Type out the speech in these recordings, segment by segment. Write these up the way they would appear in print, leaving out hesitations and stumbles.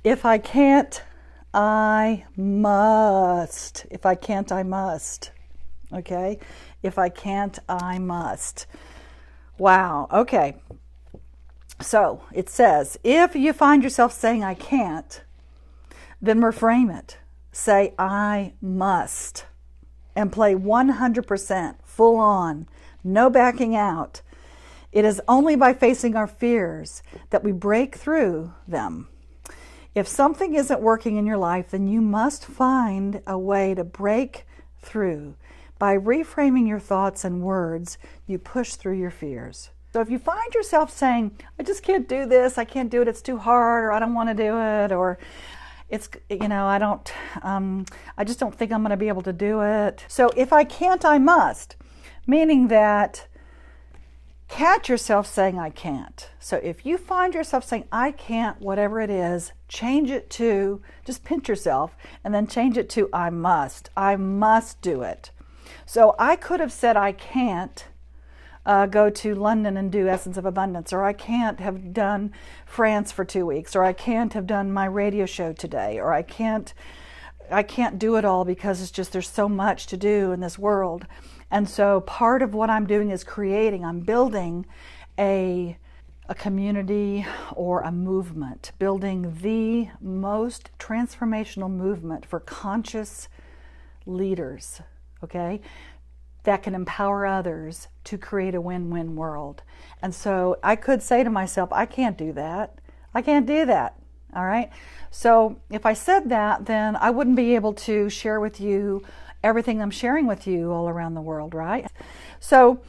If I can't, I must. If I can't, I must. Okay? If I can't, I must. Wow. Okay. So it says, if you find yourself saying I can't, then reframe it. Say I must. And play 100%, full on, no backing out. It is only by facing our fears that we break through them. If something isn't working in your life, then you must find a way to break through. By reframing your thoughts and words, you push through your fears. So if you find yourself saying, I just can't do this, I can't do it, it's too hard, or I don't want to do it, or it's, I just don't think I'm going to be able to do it. So if I can't, I must, meaning that catch yourself saying I can't. So if you find yourself saying I can't, whatever it is, change it to, just pinch yourself and then change it to I must. I must do it. So I could have said I can't go to London and do Essence of Abundance, or I can't have done France for 2 weeks, or I can't have done my radio show today, or I can't do it all because it's just there's so much to do in this world. And so part of what I'm doing is I'm building a community or a movement, building the most transformational movement for conscious leaders, okay, that can empower others to create a win-win world. And so I could say to myself, I can't do that. I can't do that. All right. So if I said that, then I wouldn't be able to share with you everything I'm sharing with you all around the world, right? So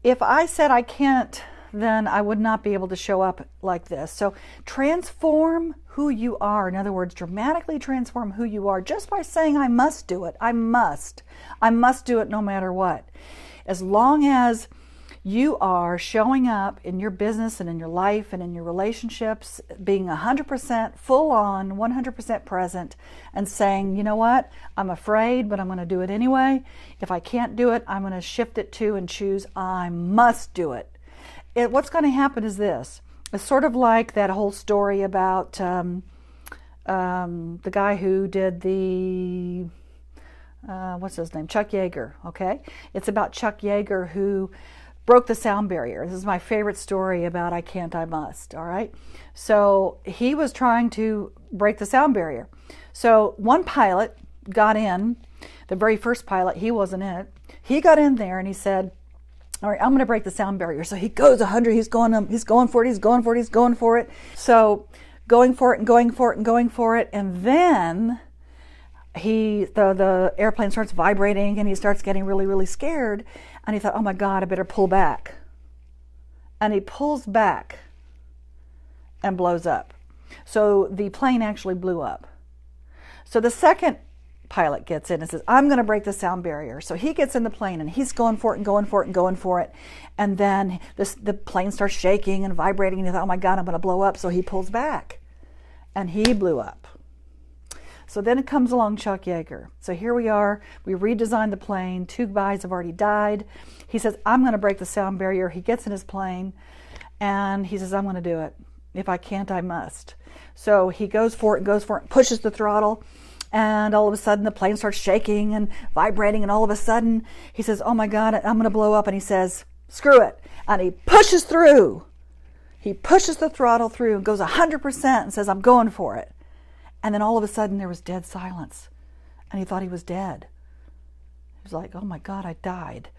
if I said I can't, then I would not be able to show up like this. So transform who you are. In other words, dramatically transform who you are just by saying I must do it. I must do it no matter what. As long as you are showing up in your business and in your life and in your relationships, being 100% full on, 100% present, and saying, you know what, I'm afraid, but I'm going to do it anyway. If I can't do it, I'm going to shift it to and choose I must do it. What's going to happen is this. It's sort of like that whole story about the guy who did the, what's his name? Chuck Yeager, okay? It's about Chuck Yeager who broke the sound barrier. This is my favorite story about I can't, I must, all right? So he was trying to break the sound barrier. So one pilot got in, the very first pilot, he wasn't in it. He got in there and he said, all right, I'm going to break the sound barrier. So he goes 100, he's going for it. So going for it. And then the airplane starts vibrating and he starts getting really, really scared. And he thought, oh my God, I better pull back. And he pulls back and blows up. So the plane actually blew up. So the second pilot gets in and says, I'm going to break the sound barrier. So he gets in the plane and he's going for it. And then the plane starts shaking and vibrating and he thought, oh my God, I'm going to blow up. So he pulls back and he blew up. So then it comes along Chuck Yeager. So here we are. We redesigned the plane. 2 guys have already died. He says, I'm going to break the sound barrier. He gets in his plane and he says, I'm going to do it. If I can't, I must. So he goes for it, pushes the throttle. And all of a sudden the plane starts shaking and vibrating. And all of a sudden he says, oh my God, I'm going to blow up. And he says, screw it. And he pushes through. He pushes the throttle through and goes 100% and says, I'm going for it. And then all of a sudden there was dead silence. And he thought he was dead. He was like, oh my God, I died.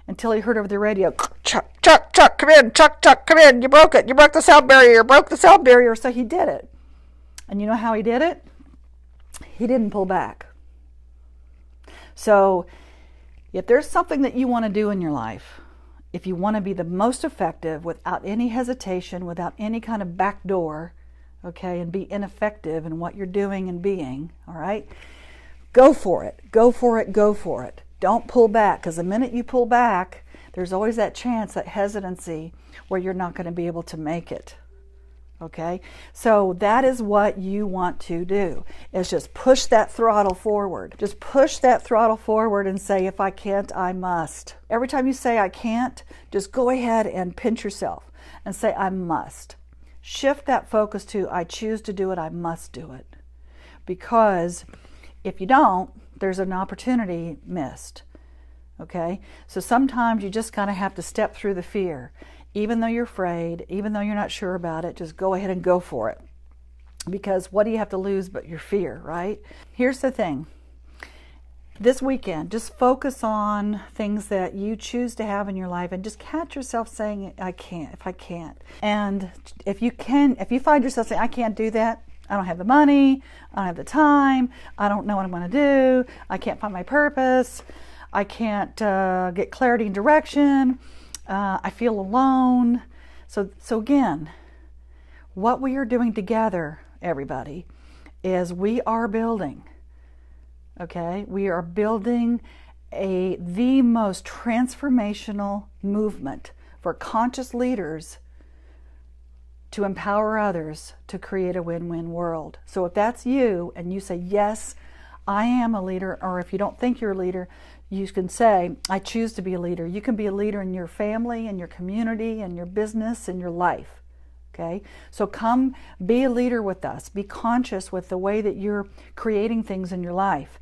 Until he heard over the radio, Chuck, come in, Chuck, come in. You broke it. You broke the sound barrier. So he did it. And you know how he did it? He didn't pull back. So if there's something that you want to do in your life, if you want to be the most effective without any hesitation, without any kind of back door, okay, and be ineffective in what you're doing and being, all right, go for it. Don't pull back, because the minute you pull back, there's always that chance, that hesitancy, where you're not going to be able to make it. Okay, so that is what you want to do, is just push that throttle forward. Just push that throttle forward and say, if I can't, I must. Every time you say I can't, just go ahead and pinch yourself and say, I must. Shift that focus to, I choose to do it, I must do it. Because if you don't, there's an opportunity missed. Okay? So sometimes you just kind of have to step through the fear. Even though you're afraid, even though you're not sure about it, just go ahead and go for it. Because what do you have to lose but your fear, right? Here's the thing. This weekend, just focus on things that you choose to have in your life and just catch yourself saying, I can't, if I can't. And if you find yourself saying, I can't do that, I don't have the money, I don't have the time, I don't know what I'm going to do, I can't find my purpose, I can't get clarity and direction, I feel alone. So again, what we are doing together, everybody, is we are building. Okay, we are building the most transformational movement for conscious leaders to empower others to create a win-win world. So if that's you and you say, yes, I am a leader, or if you don't think you're a leader, you can say, I choose to be a leader. You can be a leader in your family, in your community, in your business, in your life. Okay, so come be a leader with us. Be conscious with the way that you're creating things in your life.